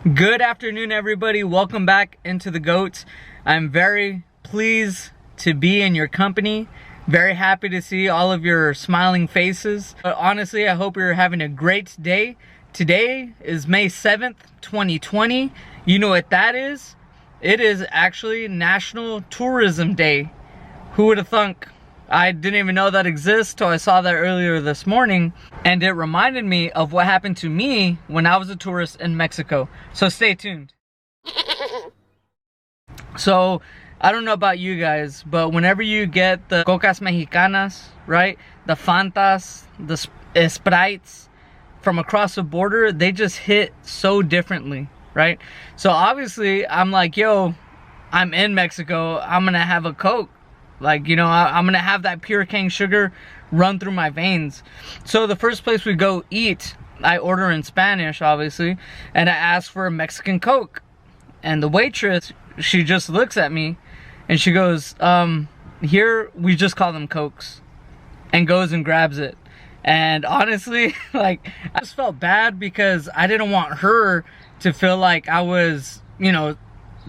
Good afternoon, everybody. Welcome back into the Goats. I'm very pleased to be in your company. Very happy to see all of your smiling faces. But honestly, I hope you're having a great day. Today is May 7th, 2020. You know what that is? It is actually National Tourism Day. Who would have thunk? I didn't even know that exists till I saw that earlier this morning, and it reminded me of what happened to me when I was a tourist in Mexico. So stay tuned. So I don't know about you guys, but whenever you get the Cocas Mexicanas, right? The Fantas, the Sprites from across the border, they just hit so differently, right? So obviously I'm like, yo, I'm in Mexico, I'm gonna have a Coke. Like, you know, I'm gonna have that pure cane sugar run through my veins. So the first place we go eat, I order in Spanish, obviously, and I ask for a Mexican Coke. And the waitress, she just looks at me and she goes, here we just call them Cokes, and goes and grabs it. And honestly, like, I just felt bad because I didn't want her to feel like I was, you know,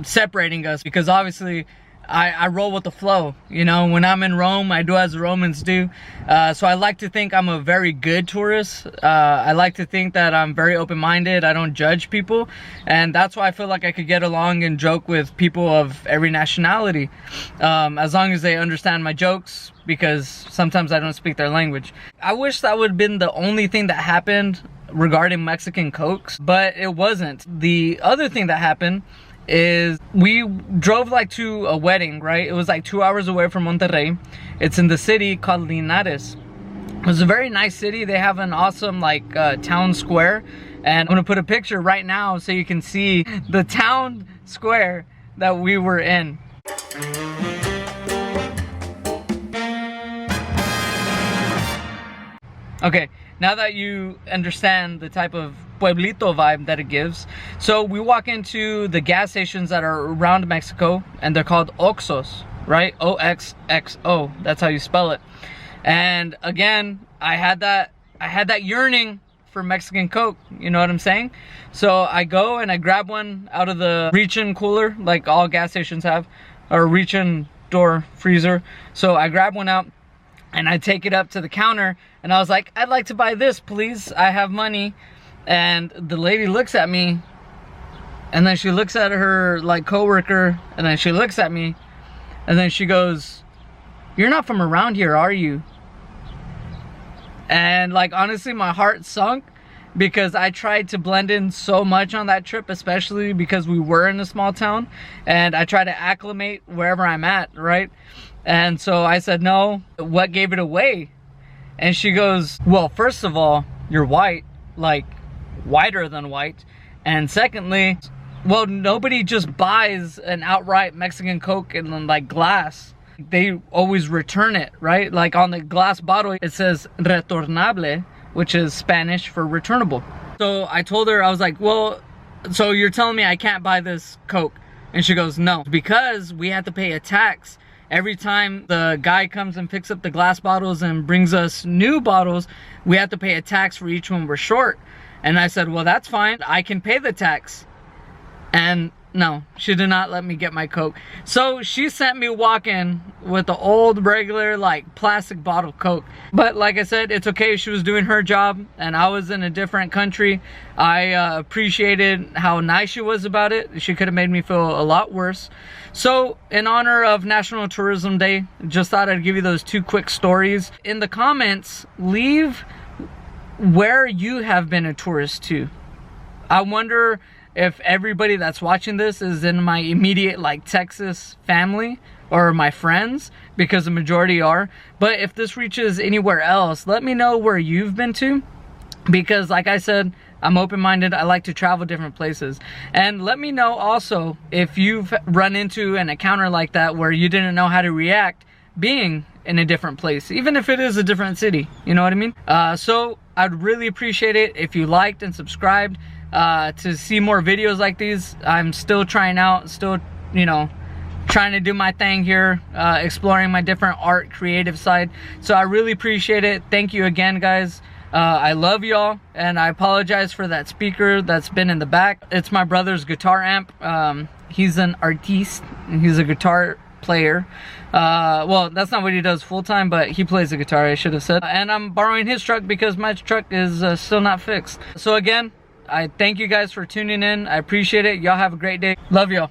separating us, because obviously I roll with the flow. You know, when I'm in Rome, I do as the Romans do. So I like to think I'm a very good tourist. I like to think that I'm very open-minded. I don't judge people. And that's why I feel like I could get along and joke with people of every nationality. As long as they understand my jokes, because sometimes I don't speak their language. I wish that would have been the only thing that happened regarding Mexican Cokes, but it wasn't. The other thing that happened is we drove like to a wedding, right? It was like 2 hours away from Monterrey. It's in the city called Linares. It was a very nice city. They have an awesome like town square, and I'm gonna put a picture right now so you can see the town square that we were in. Okay, now that you understand the type of pueblito vibe that it gives, so we walk into the gas stations that are around Mexico, and they're called Oxxos, right? O-X-X-O, that's how you spell it. And again, I had that yearning for Mexican Coke, you know what I'm saying? So I go and I grab one out of the reach-in cooler, like all gas stations have, or reach-in door freezer. So I grab one out and I take it up to the counter, and I was like, I'd like to buy this, please. I have money. And the lady looks at me, and then she looks at her like coworker, and then she looks at me, and then she goes, "You're not from around here, are you?" And like, honestly, my heart sunk, because I tried to blend in so much on that trip, especially because we were in a small town, and I try to acclimate wherever I'm at, right? And so I said, no. What gave it away? And she goes, well, first of all, you're white, like whiter than white. And secondly, well, nobody just buys an outright Mexican Coke in like glass. They always return it, right? Like on the glass bottle, it says retornable, which is Spanish for returnable. So I told her, I was like, well, so you're telling me I can't buy this Coke? And she goes, no, because we have to pay a tax. Every time the guy comes and picks up the glass bottles and brings us new bottles, we have to pay a tax for each one we're short. And I said, well, that's fine. I can pay the tax. And no, she did not let me get my Coke. So she sent me walking with the old regular like plastic bottle Coke. But like I said, it's okay. She was doing her job and I was in a different country. I appreciated how nice she was about it. She could have made me feel a lot worse. So in honor of National Tourism Day, just thought I'd give you those two quick stories. In the comments, leave where you have been a tourist to. I wonder if everybody that's watching this is in my immediate like Texas family or my friends, because the majority are. But if this reaches anywhere else, let me know where you've been to, because like I said, I'm open-minded. I like to travel different places. And let me know also if you've run into an encounter like that where you didn't know how to react being in a different place, even if it is a different city, you know what I mean? So I'd really appreciate it if you liked and subscribed to see more videos like these. I'm still trying out, still, you know, trying to do my thing here, exploring my different art creative side. So I really appreciate it. Thank you again, guys. I love y'all, and I apologize for that speaker that's been in the back. It's my brother's guitar amp. He's an artiste, and he's a guitar player. Well, that's not what he does full-time, but he plays the guitar, I should have said. And I'm borrowing his truck because my truck is still not fixed. So again, I thank you guys for tuning in. I appreciate it. Y'all have a great day. Love y'all.